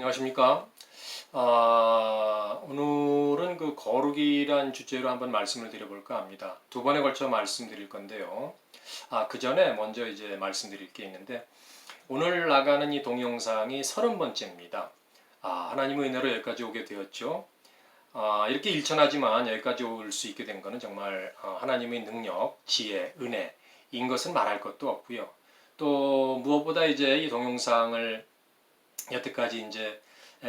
안녕하십니까? 오늘은 그 거룩이란 주제로 한번 말씀을 드려볼까 합니다. 두 번에 걸쳐 말씀드릴 건데요. 그 전에 먼저 이제 말씀드릴 게 있는데, 오늘 나가는 이 동영상이 30번째입니다. 하나님의 은혜로 여기까지 오게 되었죠. 이렇게 일천하지만 여기까지 올 수 있게 된 것은 정말 하나님의 능력, 지혜, 은혜인 것은 말할 것도 없고요. 또 무엇보다 이제 이 동영상을 여태까지 이제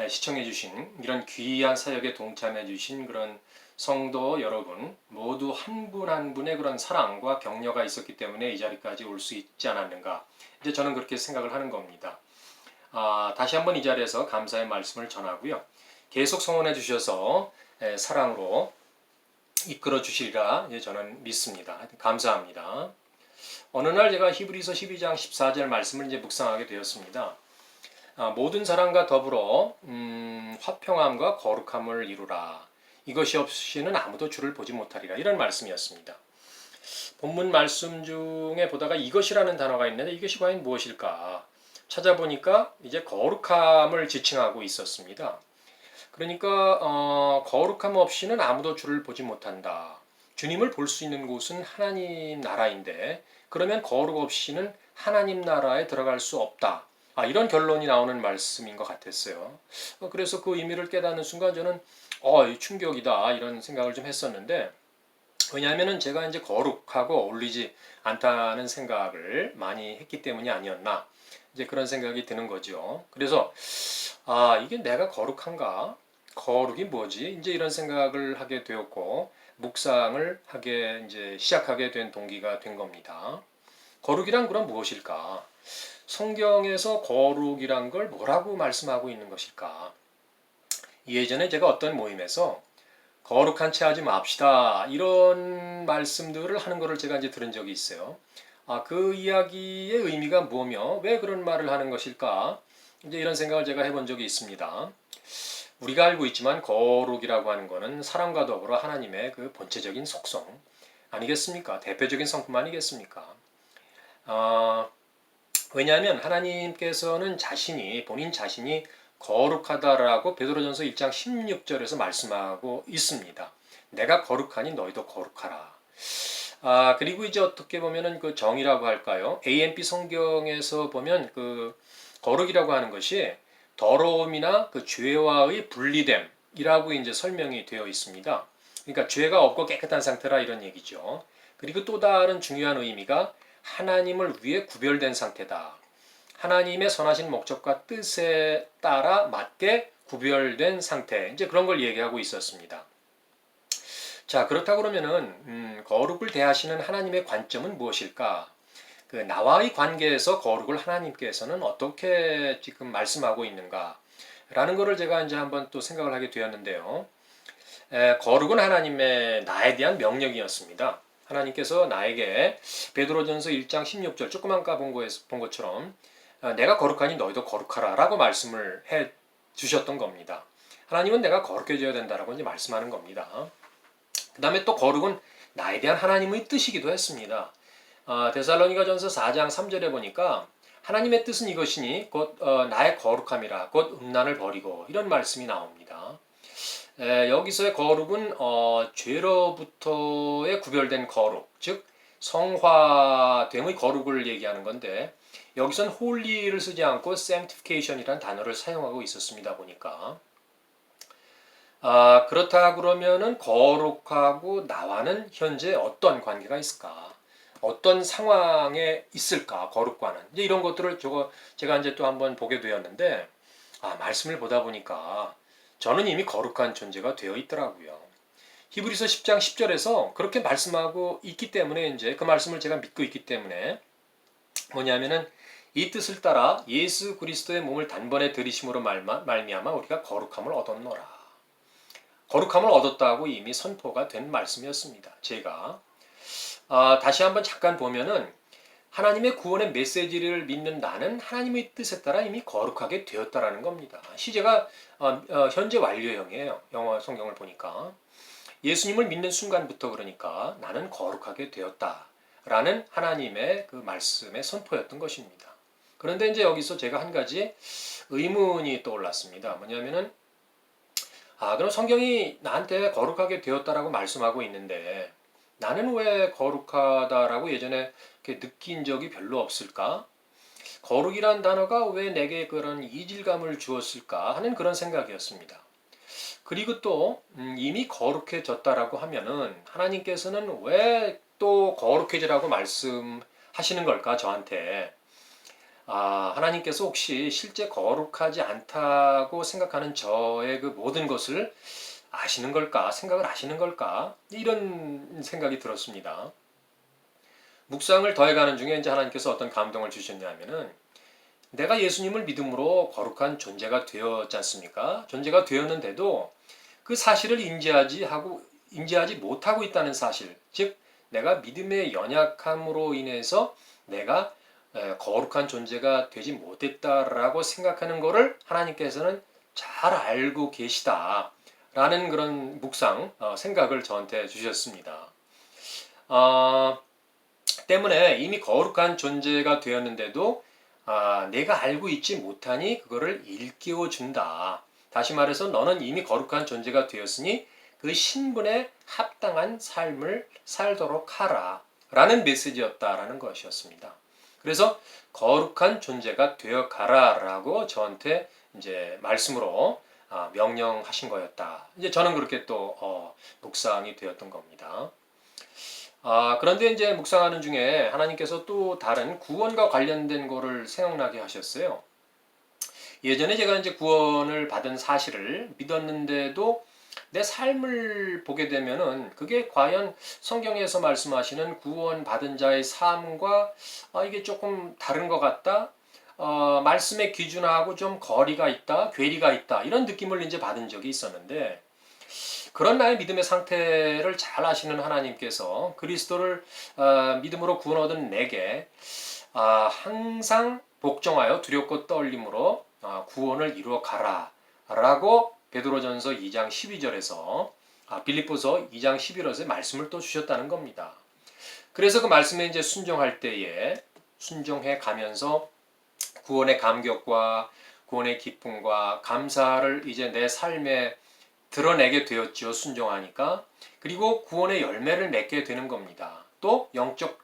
시청해 주신 이런 귀한 사역에 동참해 주신 그런 성도 여러분 모두 한 분 한 분의 그런 사랑과 격려가 있었기 때문에 이 자리까지 올 수 있지 않았는가. 이제 저는 그렇게 생각을 하는 겁니다. 다시 한번 이 자리에서 감사의 말씀을 전하고요. 계속 성원해 주셔서 사랑으로 이끌어 주시리라 저는 믿습니다. 감사합니다. 어느 날 제가 히브리서 12장 14절 말씀을 이제 묵상하게 되었습니다. 모든 사람과 더불어 화평함과 거룩함을 이루라. 이것이 없이는 아무도 주를 보지 못하리라. 이런 말씀이었습니다. 본문 말씀 중에 보다가 이것이라는 단어가 있는데 이것이 과연 무엇일까? 찾아보니까 이제 거룩함을 지칭하고 있었습니다. 그러니까 거룩함 없이는 아무도 주를 보지 못한다. 주님을 볼 수 있는 곳은 하나님 나라인데 그러면 거룩 없이는 하나님 나라에 들어갈 수 없다. 이런 결론이 나오는 말씀인 것 같았어요. 그래서 그 의미를 깨닫는 순간 저는 충격이다 이런 생각을 좀 했었는데, 왜냐하면은 제가 이제 거룩하고 어울리지 않다는 생각을 많이 했기 때문이 아니었나, 이제 그런 생각이 드는 거죠. 그래서 이게 내가 거룩한가? 거룩이 뭐지? 이제 이런 생각을 하게 되었고 묵상을 하게 이제 시작하게 된 동기가 된 겁니다. 거룩이란 그럼 무엇일까? 성경에서 거룩이란 걸 뭐라고 말씀하고 있는 것일까? 예전에 제가 어떤 모임에서 거룩한 채 하지 맙시다 이런 말씀들을 하는 것을 제가 이제 들은 적이 있어요. 그 이야기의 의미가 뭐며 왜 그런 말을 하는 것일까? 이제 이런 생각을 제가 해본 적이 있습니다. 우리가 알고 있지만 거룩이라고 하는 것은 사랑과 더불어 하나님의 그 본체적인 속성 아니겠습니까? 대표적인 성품 아니겠습니까? 왜냐하면 하나님께서는 본인 자신이 거룩하다라고 베드로전서 1장 16절에서 말씀하고 있습니다. 내가 거룩하니 너희도 거룩하라. 그리고 이제 어떻게 보면은 그 정의라고 할까요? AMP 성경에서 보면 그 거룩이라고 하는 것이 더러움이나 그 죄와의 분리됨이라고 이제 설명이 되어 있습니다. 그러니까 죄가 없고 깨끗한 상태라 이런 얘기죠. 그리고 또 다른 중요한 의미가 하나님을 위해 구별된 상태다. 하나님의 선하신 목적과 뜻에 따라 맞게 구별된 상태. 이제 그런 걸 얘기하고 있었습니다. 자, 그렇다고 그러면은 거룩을 대하시는 하나님의 관점은 무엇일까? 그 나와의 관계에서 거룩을 하나님께서는 어떻게 지금 말씀하고 있는가? 라는 것을 제가 이제 한번 또 생각을 하게 되었는데요. 거룩은 하나님의 나에 대한 명령이었습니다. 하나님께서 나에게 베드로전서 1장 16절 조그만 본 것처럼 내가 거룩하니 너희도 거룩하라 라고 말씀을 해 주셨던 겁니다. 하나님은 내가 거룩해져야 된다라고 이제 말씀하는 겁니다. 그 다음에 또 거룩은 나에 대한 하나님의 뜻이기도 했습니다. 데살로니가전서 4장 3절에 보니까 하나님의 뜻은 이것이니 곧 나의 거룩함이라 곧 음란을 버리고 이런 말씀이 나옵니다. 여기서의 거룩은 죄로부터의 구별된 거룩, 즉 성화됨의 거룩을 얘기하는 건데 여기선 홀리를 쓰지 않고 sanctification이라는 단어를 사용하고 있었습니다. 보니까 그렇다 그러면은 거룩하고 나와는 현재 어떤 관계가 있을까? 어떤 상황에 있을까? 거룩과는 이제 이런 것들을 제가 이제 또 한번 보게 되었는데 말씀을 보다 보니까 저는 이미 거룩한 존재가 되어 있더라고요. 히브리서 10장 10절에서 그렇게 말씀하고 있기 때문에 이제 그 말씀을 제가 믿고 있기 때문에 뭐냐면은 이 뜻을 따라 예수 그리스도의 몸을 단번에 들이심으로 말미암아 우리가 거룩함을 얻었노라. 거룩함을 얻었다고 이미 선포가 된 말씀이었습니다. 제가 다시 한번 잠깐 보면은 하나님의 구원의 메시지를 믿는 나는 하나님의 뜻에 따라 이미 거룩하게 되었다라는 겁니다. 시제가 현재 완료형이에요. 영어 성경을 보니까 예수님을 믿는 순간부터 그러니까 나는 거룩하게 되었다라는 하나님의 그 말씀의 선포였던 것입니다. 그런데 이제 여기서 제가 한 가지 의문이 떠올랐습니다. 뭐냐면은 그럼 성경이 나한테 왜 거룩하게 되었다라고 말씀하고 있는데 나는 왜 거룩하다라고 예전에 이렇게 느낀 적이 별로 없을까? 거룩이란 단어가 왜 내게 그런 이질감을 주었을까 하는 그런 생각이었습니다. 그리고 또 이미 거룩해졌다라고 하면은 하나님께서는 왜 또 거룩해지라고 말씀하시는 걸까 저한테? 하나님께서 혹시 실제 거룩하지 않다고 생각하는 저의 그 모든 것을 아시는 걸까? 생각을 하시는 걸까? 이런 생각이 들었습니다. 묵상을 더해가는 중에 이제 하나님께서 어떤 감동을 주셨냐면은 내가 예수님을 믿음으로 거룩한 존재가 되었지 않습니까? 존재가 되었는데도 그 사실을 인지하지 못하고 있다는 사실, 즉 내가 믿음의 연약함으로 인해서 내가 거룩한 존재가 되지 못했다라고 생각하는 것을 하나님께서는 잘 알고 계시다라는 그런 묵상 생각을 저한테 주셨습니다. 때문에 이미 거룩한 존재가 되었는데도 내가 알고 있지 못하니 그거를 일깨워 준다. 다시 말해서 너는 이미 거룩한 존재가 되었으니 그 신분에 합당한 삶을 살도록 하라. 라는 메시지였다라는 것이었습니다. 그래서 거룩한 존재가 되어 가라라고 저한테 이제 말씀으로 명령하신 거였다. 이제 저는 그렇게 또 묵상이 되었던 겁니다. 그런데 이제 묵상하는 중에 하나님께서 또 다른 구원과 관련된 거를 생각나게 하셨어요. 예전에 제가 이제 구원을 받은 사실을 믿었는데도 내 삶을 보게 되면은 그게 과연 성경에서 말씀하시는 구원받은 자의 삶과 이게 조금 다른 것 같다. 말씀의 기준하고 좀 거리가 있다, 괴리가 있다 이런 느낌을 이제 받은 적이 있었는데 그런 나의 믿음의 상태를 잘 아시는 하나님께서 그리스도를 믿음으로 구원 얻은 내게 항상 복종하여 두렵고 떨림으로 구원을 이루어 가라라고 베드로전서 2장 12절에서 빌립보서 2장 11절에 말씀을 또 주셨다는 겁니다. 그래서 그 말씀에 이제 순종할 때에 순종해 가면서 구원의 감격과 구원의 기쁨과 감사를 이제 내 삶에 드러내게 되었지요. 순종하니까. 그리고 구원의 열매를 맺게 되는 겁니다. 또 영적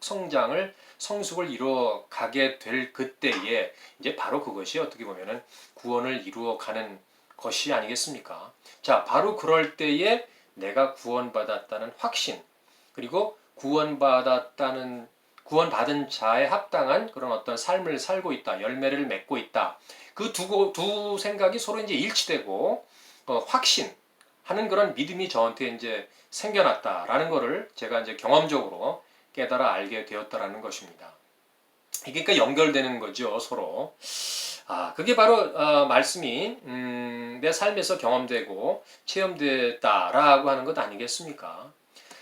성숙을 이루어 가게 될 그때에 이제 바로 그것이 어떻게 보면은 구원을 이루어 가는 것이 아니겠습니까? 자, 바로 그럴 때에 내가 구원받았다는 확신, 그리고 구원받은 자에 합당한 그런 어떤 삶을 살고 있다, 열매를 맺고 있다. 그 두 생각이 서로 이제 일치되고 확신, 하는 그런 믿음이 저한테 이제 생겨났다라는 것을 제가 이제 경험적으로 깨달아 알게 되었다라는 것입니다. 이게 그러니까 연결되는 거죠, 서로. 그게 바로 말씀이 내 삶에서 경험되고 체험됐다라고 하는 것 아니겠습니까?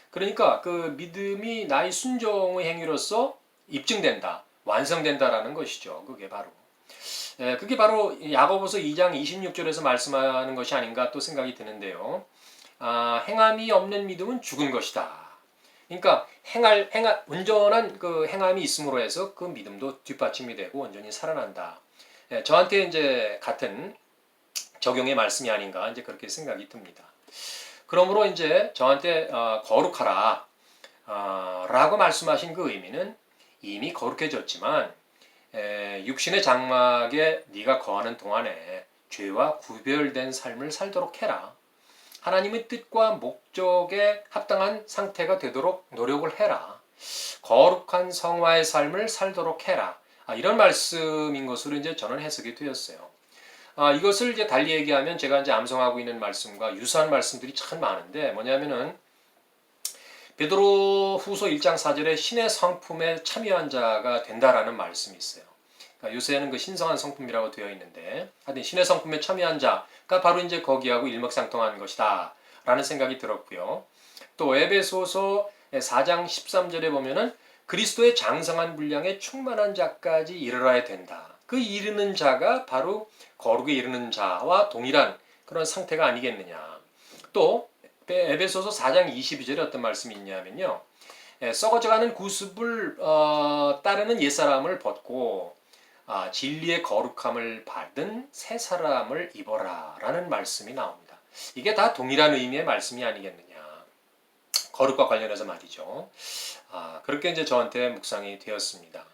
그러니까 그 믿음이 나의 순종의 행위로서 입증된다, 완성된다라는 것이죠. 그게 바로 야고보서 2장 26절에서 말씀하는 것이 아닌가 또 생각이 드는데요. 행함이 없는 믿음은 죽은 것이다. 그러니까 온전한 그 행함이 있음으로 해서 그 믿음도 뒷받침이 되고 온전히 살아난다. 저한테 이제 같은 적용의 말씀이 아닌가 이제 그렇게 생각이 듭니다. 그러므로 이제 저한테 거룩하라 라고 말씀하신 그 의미는 이미 거룩해졌지만 육신의 장막에 네가 거하는 동안에 죄와 구별된 삶을 살도록 해라. 하나님의 뜻과 목적에 합당한 상태가 되도록 노력을 해라. 거룩한 성화의 삶을 살도록 해라. 이런 말씀인 것으로 이제 저는 해석이 되었어요. 이것을 이제 달리 얘기하면 제가 이제 암송하고 있는 말씀과 유사한 말씀들이 참 많은데 뭐냐면은 베드로후서 1장 4절에 신의 성품에 참여한 자가 된다라는 말씀이 있어요. 그러니까 요새는 그 신성한 성품이라고 되어 있는데 하여튼 신의 성품에 참여한 자가 바로 이제 거기하고 일맥상통한 것이다 라는 생각이 들었고요. 또 에베소서 4장 13절에 보면은 그리스도의 장성한 분량에 충만한 자까지 이르러야 된다. 그 이르는 자가 바로 거룩에 이르는 자와 동일한 그런 상태가 아니겠느냐. 또 에베소서 4장 22절에 어떤 말씀이 있냐면요. 썩어져가는 구습을 따르는 옛사람을 벗고 진리의 거룩함을 받은 새 사람을 입어라 라는 말씀이 나옵니다. 이게 다 동일한 의미의 말씀이 아니겠느냐. 거룩과 관련해서 말이죠. 그렇게 이제 저한테 묵상이 되었습니다.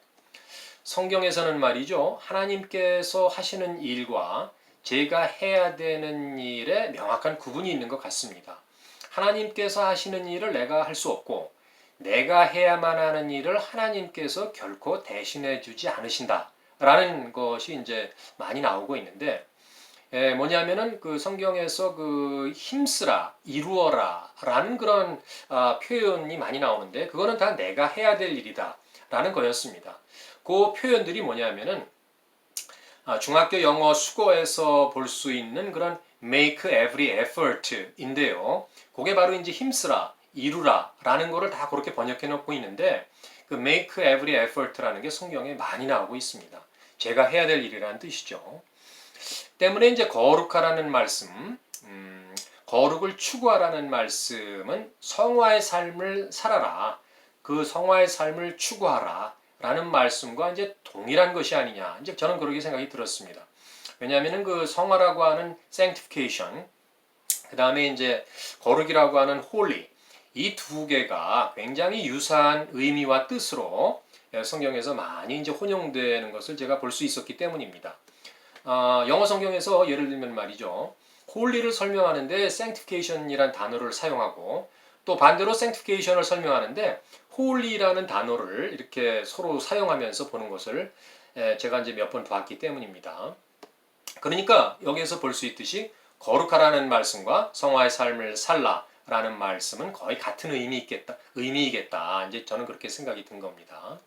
성경에서는 말이죠. 하나님께서 하시는 일과 제가 해야 되는 일에 명확한 구분이 있는 것 같습니다. 하나님께서 하시는 일을 내가 할 수 없고 내가 해야만 하는 일을 하나님께서 결코 대신해 주지 않으신다. 라는 것이 이제 많이 나오고 있는데 뭐냐면은 그 성경에서 그 힘쓰라, 이루어라 라는 그런 표현이 많이 나오는데 그거는 다 내가 해야 될 일이다 라는 거였습니다. 그 표현들이 뭐냐면은 중학교 영어 수거에서 볼 수 있는 그런 make every effort 인데요. 그게 바로 이제 힘쓰라, 이루라 라는 거를 다 그렇게 번역해 놓고 있는데 그 make every effort라는 게 성경에 많이 나오고 있습니다. 제가 해야 될 일이라는 뜻이죠. 때문에 이제 거룩하라는 말씀, 거룩을 추구하라는 말씀은 성화의 삶을 살아라. 그 성화의 삶을 추구하라. 라는 말씀과 이제 동일한 것이 아니냐. 이제 저는 그렇게 생각이 들었습니다. 왜냐하면 그 성화라고 하는 sanctification, 그 다음에 이제 거룩이라고 하는 holy, 이 두 개가 굉장히 유사한 의미와 뜻으로 성경에서 많이 이제 혼용되는 것을 제가 볼 수 있었기 때문입니다. 영어 성경에서 예를 들면 말이죠. holy를 설명하는데 sanctification이란 단어를 사용하고 또 반대로 sanctification을 설명하는데 holy라는 단어를 이렇게 서로 사용하면서 보는 것을 제가 이제 몇 번 봤기 때문입니다. 그러니까 여기에서 볼 수 있듯이 거룩하라는 말씀과 성화의 삶을 살라라는 말씀은 거의 같은 의미이겠다. 이제 저는 그렇게 생각이 든 겁니다.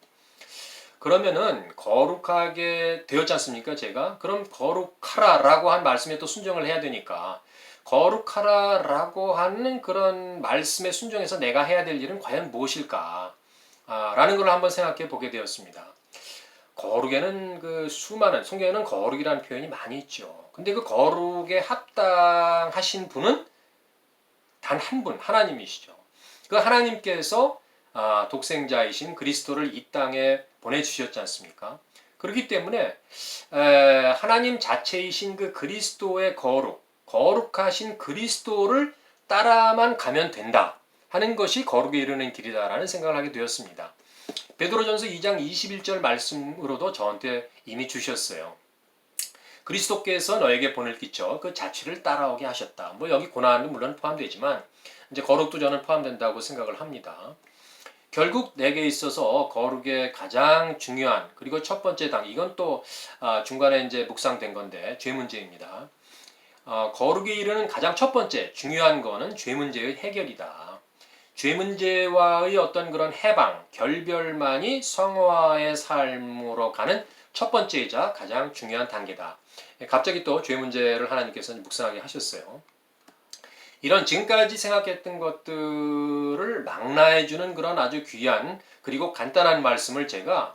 그러면은 거룩하게 되었지 않습니까? 제가 그럼 거룩하라라고 한 말씀에 또 순종을 해야 되니까 거룩하라라고 하는 그런 말씀에 순종해서 내가 해야 될 일은 과연 무엇일까? 라는 걸 한번 생각해 보게 되었습니다. 거룩에는 그 수많은 성경에는 거룩이라는 표현이 많이 있죠. 근데 그 거룩에 합당하신 분은 단 한 분, 하나님이시죠. 그 하나님께서 독생자이신 그리스도를 이 땅에 보내주셨지 않습니까? 그렇기 때문에 하나님 자체이신 그 그리스도의 거룩하신 그리스도를 따라만 가면 된다 하는 것이 거룩에 이르는 길이다라는 생각을 하게 되었습니다. 베드로전서 2장 21절 말씀으로도 저한테 이미 주셨어요. 그리스도께서 너에게 본을 끼쳐 그 자취를 따라오게 하셨다. 뭐 여기 고난은 물론 포함되지만 이제 거룩도 저는 포함된다고 생각을 합니다. 결국 내게 있어서 거룩의 가장 중요한 그리고 첫 번째 당 이건 또 중간에 이제 묵상된 건데 죄 문제입니다. 거룩에 이르는 가장 첫 번째 중요한 거는 죄 문제의 해결이다. 죄 문제와의 어떤 그런 해방, 결별만이 성화의 삶으로 가는 첫 번째이자 가장 중요한 단계다. 갑자기 또 죄 문제를 하나님께서 묵상하게 하셨어요. 이런 지금까지 생각했던 것들을 망라해주는 그런 아주 귀한 그리고 간단한 말씀을 제가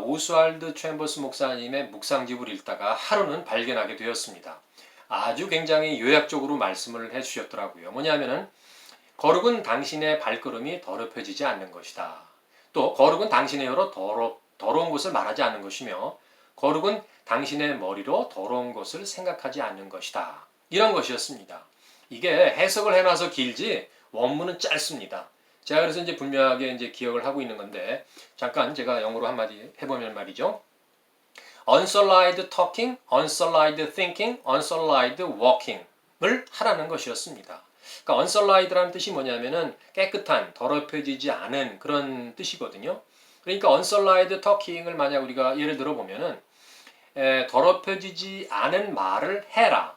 오스왈드 챔버스 목사님의 묵상집을 읽다가 하루는 발견하게 되었습니다. 아주 굉장히 요약적으로 말씀을 해주셨더라고요. 뭐냐면은 거룩은 당신의 발걸음이 더럽혀지지 않는 것이다. 또 거룩은 당신의 혀로 더러운 것을 말하지 않는 것이며 거룩은 당신의 머리로 더러운 것을 생각하지 않는 것이다. 이런 것이었습니다. 이게 해석을 해놔서 길지 원문은 짧습니다. 제가 그래서 이제 분명하게 이제 기억을 하고 있는 건데 잠깐 제가 영어로 한마디 해보면 말이죠. Unsullied talking, unsullied thinking, unsullied walking을 하라는 것이었습니다. 그러니까 unsullied라는 뜻이 뭐냐면은 깨끗한, 더럽혀지지 않은 그런 뜻이거든요. 그러니까 unsullied talking을 만약 우리가 예를 들어 보면은 더럽혀지지 않은 말을 해라.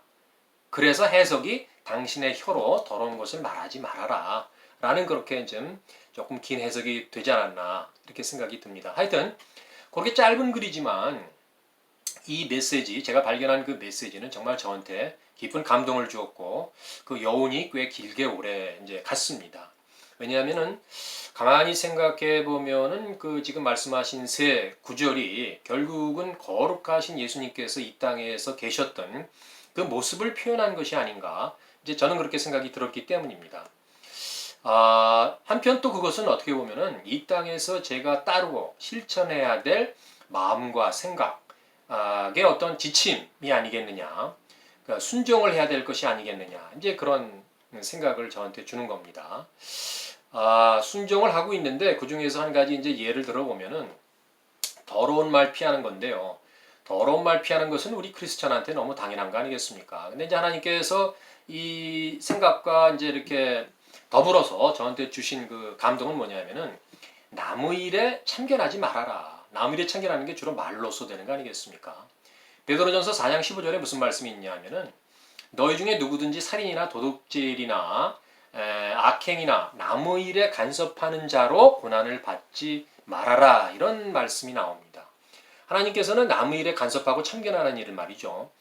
그래서 해석이 당신의 혀로 더러운 것을 말하지 말아라. 라는 그렇게 좀 조금 긴 해석이 되지 않았나 이렇게 생각이 듭니다. 하여튼 그렇게 짧은 글이지만 이 메시지 제가 발견한 그 메시지는 정말 저한테 깊은 감동을 주었고 그 여운이 꽤 길게 오래 이제 갔습니다. 왜냐하면은 가만히 생각해 보면은 그 지금 말씀하신 세 구절이 결국은 거룩하신 예수님께서 이 땅에서 계셨던 그 모습을 표현한 것이 아닌가 이제 저는 그렇게 생각이 들었기 때문입니다. 한편 또 그것은 어떻게 보면은 이 땅에서 제가 따르고 실천해야 될 마음과 생각의 어떤 지침이 아니겠느냐. 그러니까 순종을 해야 될 것이 아니겠느냐. 이제 그런 생각을 저한테 주는 겁니다. 순종을 하고 있는데 그 중에서 한 가지 이제 예를 들어보면은 더러운 말 피하는 건데요. 더러운 말 피하는 것은 우리 크리스천한테 너무 당연한 거 아니겠습니까? 근데 이제 하나님께서 이 생각과 이제 이렇게 더불어서 저한테 주신 그 감동은 뭐냐면은 남의 일에 참견하지 말아라. 남의 일에 참견하는 게 주로 말로써 되는 거 아니겠습니까? 베드로전서 4장 15절에 무슨 말씀이 있냐면은 너희 중에 누구든지 살인이나 도둑질이나 악행이나 남의 일에 간섭하는 자로 고난을 받지 말아라. 이런 말씀이 나옵니다. 하나님께서는 남의 일에 간섭하고 참견하는 일을 말이죠.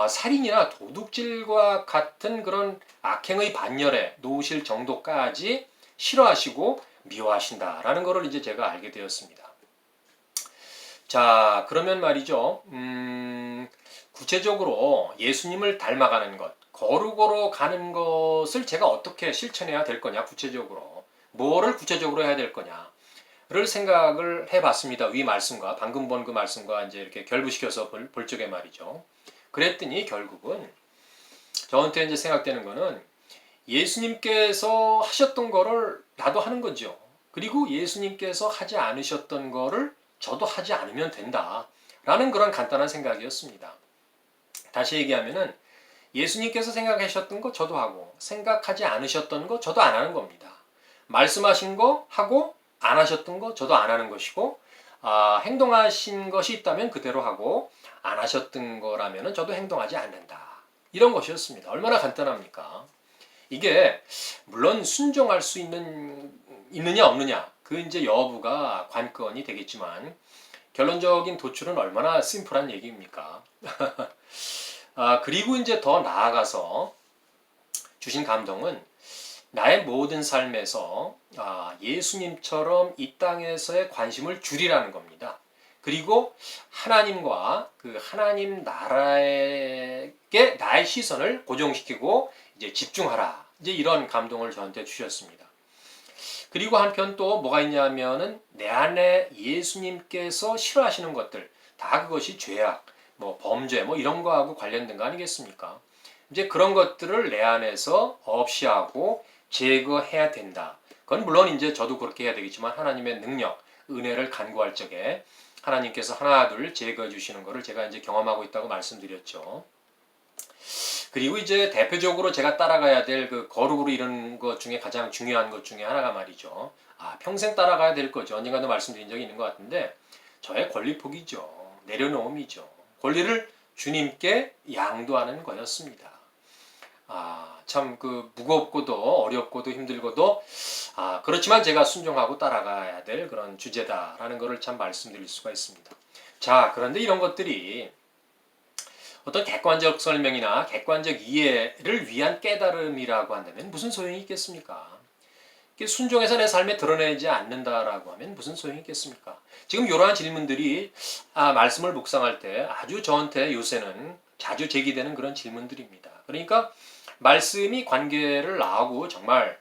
살인이나 도둑질과 같은 그런 악행의 반열에 놓으실 정도까지 싫어하시고 미워하신다라는 것을 이제 제가 알게 되었습니다. 자, 그러면 말이죠. 구체적으로 예수님을 닮아가는 것, 거룩으로 가는 것을 제가 어떻게 실천해야 될 거냐, 구체적으로. 뭐를 구체적으로 해야 될 거냐를 생각을 해봤습니다. 위 말씀과, 방금 본 그 말씀과 이제 이렇게 결부시켜서 볼 적에 말이죠. 그랬더니 결국은 저한테 이제 생각되는 거는 예수님께서 하셨던 거를 나도 하는 거죠. 그리고 예수님께서 하지 않으셨던 거를 저도 하지 않으면 된다. 라는 그런 간단한 생각이었습니다. 다시 얘기하면은 예수님께서 생각하셨던 거 저도 하고 생각하지 않으셨던 거 저도 안 하는 겁니다. 말씀하신 거 하고 안 하셨던 거 저도 안 하는 것이고 행동하신 것이 있다면 그대로 하고 안 하셨던 거라면 저도 행동하지 않는다. 이런 것이었습니다. 얼마나 간단합니까? 이게 물론 순종할 수 있느냐 없느냐 그 이제 여부가 관건이 되겠지만 결론적인 도출은 얼마나 심플한 얘기입니까? 그리고 이제 더 나아가서 주신 감동은 나의 모든 삶에서 예수님처럼 이 땅에서의 관심을 줄이라는 겁니다. 그리고 하나님과 그 하나님 나라에게 나의 시선을 고정시키고 이제 집중하라. 이제 이런 감동을 저한테 주셨습니다. 그리고 한편 또 뭐가 있냐면은 내 안에 예수님께서 싫어하시는 것들 다 그것이 죄악, 뭐 범죄, 뭐 이런 거하고 관련된 거 아니겠습니까? 이제 그런 것들을 내 안에서 없이 하고 제거해야 된다. 그건 물론 이제 저도 그렇게 해야 되겠지만 하나님의 능력, 은혜를 간구할 적에 하나님께서 하나 둘 제거해 주시는 것을 제가 이제 경험하고 있다고 말씀드렸죠. 그리고 이제 대표적으로 제가 따라가야 될 그 거룩으로 이루는 것 중에 가장 중요한 것 중에 하나가 말이죠. 평생 따라가야 될 거죠. 언젠가도 말씀드린 적이 있는 것 같은데 저의 권리 포기죠. 내려놓음이죠. 권리를 주님께 양도하는 거였습니다. 참 그 무겁고도 어렵고도 힘들고도 그렇지만 제가 순종하고 따라가야 될 그런 주제다라는 것을 참 말씀드릴 수가 있습니다. 자, 그런데 이런 것들이 어떤 객관적 설명이나 객관적 이해를 위한 깨달음이라고 한다면 무슨 소용이 있겠습니까? 순종해서 내 삶에 드러내지 않는다라고 하면 무슨 소용이 있겠습니까? 지금 이러한 질문들이 말씀을 묵상할 때 아주 저한테 요새는 자주 제기되는 그런 질문들입니다. 그러니까 말씀이 관계를 나하고 정말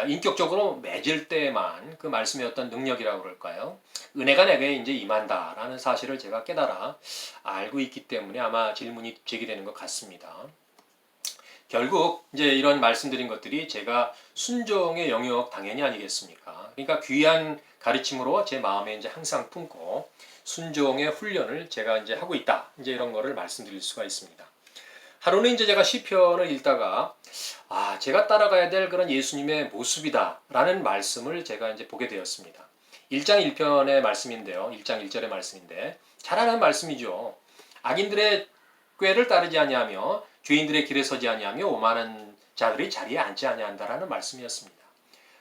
인격적으로 맺을 때만 그 말씀의 어떤 능력이라고 그럴까요? 은혜가 내게 이제 임한다라는 사실을 제가 깨달아 알고 있기 때문에 아마 질문이 제기되는 것 같습니다. 결국 이제 이런 말씀드린 것들이 제가 순종의 영역 당연히 아니겠습니까? 그러니까 귀한 가르침으로 제 마음에 이제 항상 품고 순종의 훈련을 제가 이제 하고 있다. 이제 이런 거를 말씀드릴 수가 있습니다. 하루는 이제 제가 시편을 읽다가 제가 따라가야 될 그런 예수님의 모습이다라는 말씀을 제가 이제 보게 되었습니다. 1장 1편의 말씀인데요. 1장 1절의 말씀인데 잘 아는 말씀이죠. 악인들의 꾀를 따르지 아니하며 죄인들의 길에 서지 아니하며 오만한 자들이 자리에 앉지 아니한다라는 말씀이었습니다.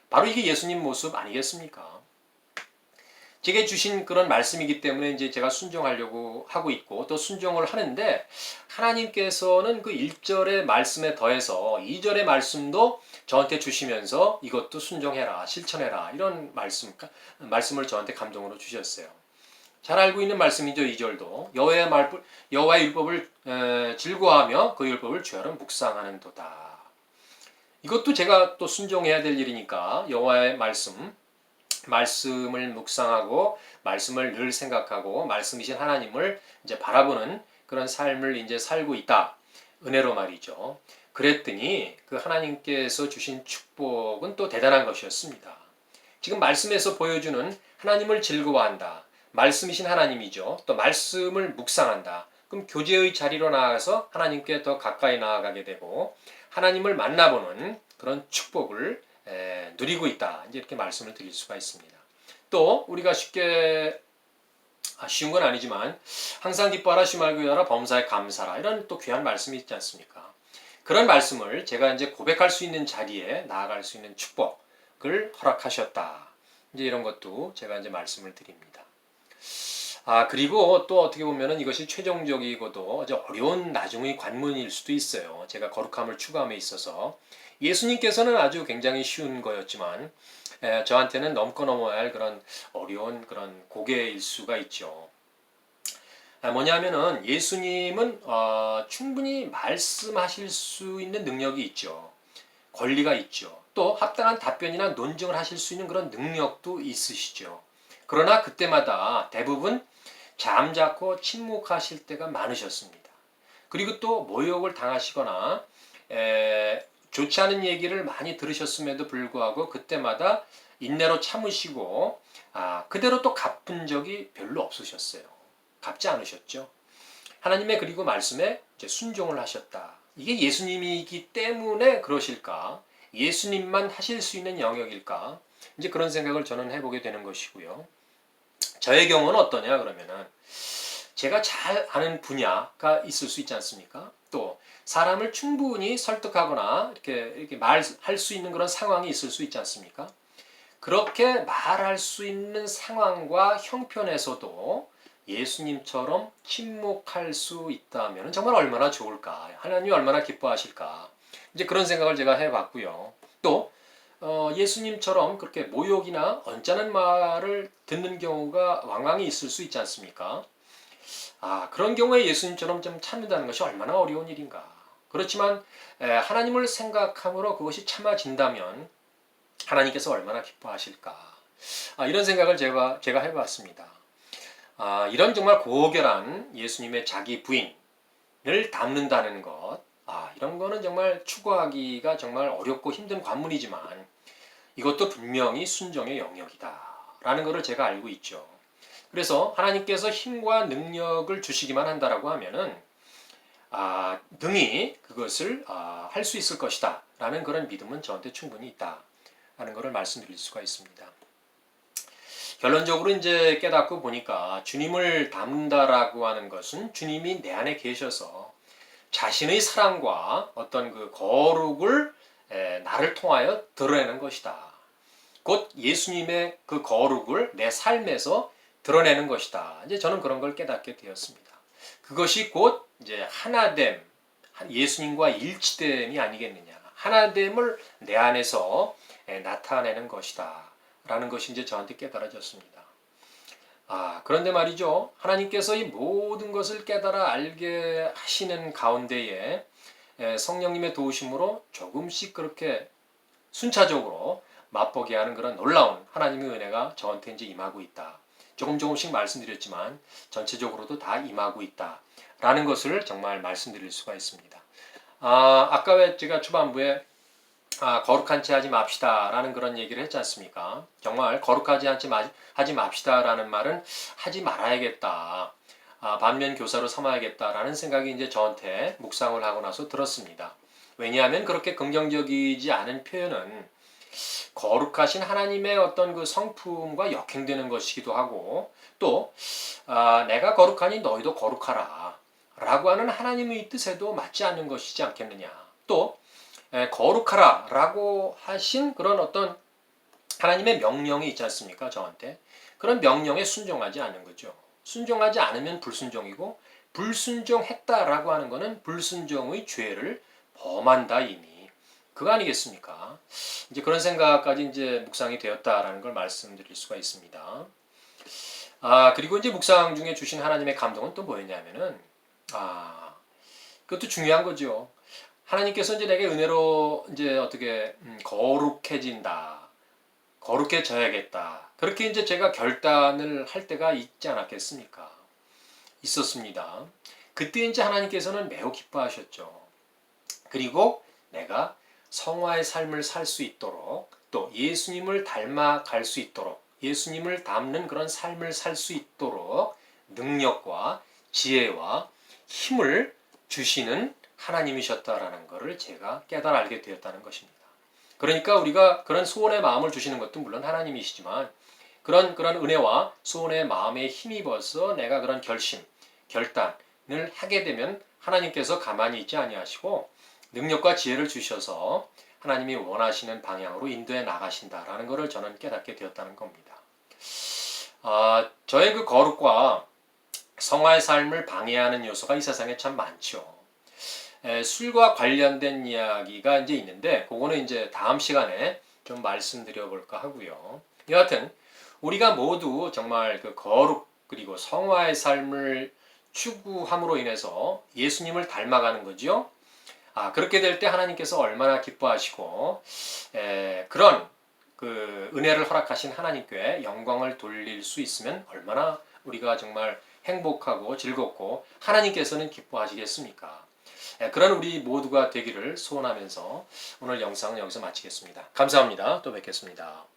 바로 이게 예수님 모습 아니겠습니까? 제게 주신 그런 말씀이기 때문에 이제 제가 순종하려고 하고 있고 또 순종을 하는데 하나님께서는 그 1절의 말씀에 더해서 2절의 말씀도 저한테 주시면서 이것도 순종해라, 실천해라 이런 말씀을 저한테 감동으로 주셨어요. 잘 알고 있는 말씀이죠. 2절도 여호와의 율법을 즐거워하며 그 율법을 주야로 묵상하는 도다. 이것도 제가 또 순종해야 될 일이니까 여호와의 말씀 말씀을 묵상하고 말씀을 늘 생각하고 말씀이신 하나님을 이제 바라보는 그런 삶을 이제 살고 있다. 은혜로 말이죠. 그랬더니 그 하나님께서 주신 축복은 또 대단한 것이었습니다. 지금 말씀에서 보여주는 하나님을 즐거워한다. 말씀이신 하나님이죠. 또 말씀을 묵상한다. 그럼 교제의 자리로 나아가서 하나님께 더 가까이 나아가게 되고 하나님을 만나보는 그런 축복을 누리고 있다. 이제 이렇게 말씀을 드릴 수가 있습니다. 또 우리가 쉽게 쉬운 건 아니지만 항상 기뻐하라 쉬말고 여라 범사에 감사라 이런 또 귀한 말씀이 있지 않습니까? 그런 말씀을 제가 이제 고백할 수 있는 자리에 나아갈 수 있는 축복을 허락하셨다. 이제 이런 것도 제가 이제 말씀을 드립니다. 그리고 또 어떻게 보면은 이것이 최종적이고도 아주 어려운 나중의 관문일 수도 있어요. 제가 거룩함을 추구함에 있어서 예수님께서는 아주 굉장히 쉬운 거였지만 저한테는 넘고 넘어야 할 그런 어려운 그런 고개일 수가 있죠. 뭐냐면은 예수님은 충분히 말씀하실 수 있는 능력이 있죠. 권리가 있죠. 또 합당한 답변이나 논증을 하실 수 있는 그런 능력도 있으시죠. 그러나 그때마다 대부분 잠자코 침묵하실 때가 많으셨습니다. 그리고 또 모욕을 당하시거나 좋지 않은 얘기를 많이 들으셨음에도 불구하고 그때마다 인내로 참으시고 그대로 또 갚은 적이 별로 없으셨어요. 갚지 않으셨죠. 하나님의 그리고 말씀에 이제 순종을 하셨다. 이게 예수님이기 때문에 그러실까? 예수님만 하실 수 있는 영역일까? 이제 그런 생각을 저는 해보게 되는 것이고요. 저의 경우는 어떠냐 그러면은 제가 잘 아는 분야가 있을 수 있지 않습니까? 또 사람을 충분히 설득하거나 이렇게 말할 수 있는 그런 상황이 있을 수 있지 않습니까? 그렇게 말할 수 있는 상황과 형편에서도 예수님처럼 침묵할 수 있다면 정말 얼마나 좋을까? 하나님이 얼마나 기뻐하실까? 이제 그런 생각을 제가 해봤고요. 또 예수님처럼 그렇게 모욕이나 언짢은 말을 듣는 경우가 왕왕이 있을 수 있지 않습니까? 그런 경우에 예수님처럼 좀 참는다는 것이 얼마나 어려운 일인가. 그렇지만 하나님을 생각함으로 그것이 참아진다면 하나님께서 얼마나 기뻐하실까. 이런 생각을 제가 해봤습니다. 이런 정말 고결한 예수님의 자기 부인을 닮는다는 것. 이런 거는 정말 추구하기가 정말 어렵고 힘든 관문이지만 이것도 분명히 순종의 영역이다. 라는 것을 제가 알고 있죠. 그래서 하나님께서 힘과 능력을 주시기만 한다라고 하면은 능히 그것을 할 수 있을 것이다. 라는 그런 믿음은 저한테 충분히 있다. 라는 것을 말씀드릴 수가 있습니다. 결론적으로 이제 깨닫고 보니까 주님을 닮는다라고 하는 것은 주님이 내 안에 계셔서 자신의 사랑과 어떤 그 거룩을 나를 통하여 드러내는 것이다. 곧 예수님의 그 거룩을 내 삶에서 드러내는 것이다. 이제 저는 그런 걸 깨닫게 되었습니다. 그것이 곧 이제 하나됨, 예수님과 일치됨이 아니겠느냐. 하나됨을 내 안에서 나타내는 것이다. 라는 것이 이제 저한테 깨달아졌습니다. 그런데 말이죠. 하나님께서 이 모든 것을 깨달아 알게 하시는 가운데에 성령님의 도우심으로 조금씩 그렇게 순차적으로 맛보게 하는 그런 놀라운 하나님의 은혜가 저한테 이제 임하고 있다. 조금씩 말씀드렸지만 전체적으로도 다 임하고 있다. 라는 것을 정말 말씀드릴 수가 있습니다. 아까 왜 제가 초반부에 거룩한 채 하지 맙시다 라는 그런 얘기를 했지 않습니까? 정말 거룩하지 하지 맙시다 라는 말은 하지 말아야겠다. 반면 교사로 삼아야겠다 라는 생각이 이제 저한테 묵상을 하고 나서 들었습니다. 왜냐하면 그렇게 긍정적이지 않은 표현은 거룩하신 하나님의 어떤 그 성품과 역행되는 것이기도 하고 또 내가 거룩하니 너희도 거룩하라 라고 하는 하나님의 뜻에도 맞지 않는 것이지 않겠느냐. 또 거룩하라 라고 하신 그런 어떤 하나님의 명령이 있지 않습니까? 저한테. 그런 명령에 순종하지 않는 거죠. 순종하지 않으면 불순종이고 불순종했다라고 하는 것은 불순종의 죄를 범한다 이미. 그거 아니겠습니까? 이제 그런 생각까지 이제 묵상이 되었다라는 걸 말씀드릴 수가 있습니다. 그리고 이제 묵상 중에 주신 하나님의 감동은 또 뭐였냐면은 그것도 중요한 거죠. 하나님께서 이제 내게 은혜로 이제 어떻게 거룩해진다, 거룩해져야겠다 그렇게 이제 제가 결단을 할 때가 있지 않았겠습니까? 있었습니다. 그때 이제 하나님께서는 매우 기뻐하셨죠. 그리고 내가 성화의 삶을 살 수 있도록 또 예수님을 닮아갈 수 있도록 예수님을 닮는 그런 삶을 살 수 있도록 능력과 지혜와 힘을 주시는 하나님이셨다라는 것을 제가 깨달아 알게 되었다는 것입니다. 그러니까 우리가 그런 소원의 마음을 주시는 것도 물론 하나님이시지만 그런 은혜와 소원의 마음에 힘입어서 내가 그런 결단을 하게 되면 하나님께서 가만히 있지 아니하시고 능력과 지혜를 주셔서 하나님이 원하시는 방향으로 인도해 나가신다라는 것을 저는 깨닫게 되었다는 겁니다. 저의 그 거룩과 성화의 삶을 방해하는 요소가 이 세상에 참 많죠. 술과 관련된 이야기가 이제 있는데 그거는 이제 다음 시간에 좀 말씀드려 볼까 하고요. 여하튼 우리가 모두 정말 그 거룩 그리고 성화의 삶을 추구함으로 인해서 예수님을 닮아가는 거죠. 그렇게 될 때 하나님께서 얼마나 기뻐하시고 그런 그 은혜를 허락하신 하나님께 영광을 돌릴 수 있으면 얼마나 우리가 정말 행복하고 즐겁고 하나님께서는 기뻐하시겠습니까? 그런 우리 모두가 되기를 소원하면서 오늘 영상은 여기서 마치겠습니다. 감사합니다. 또 뵙겠습니다.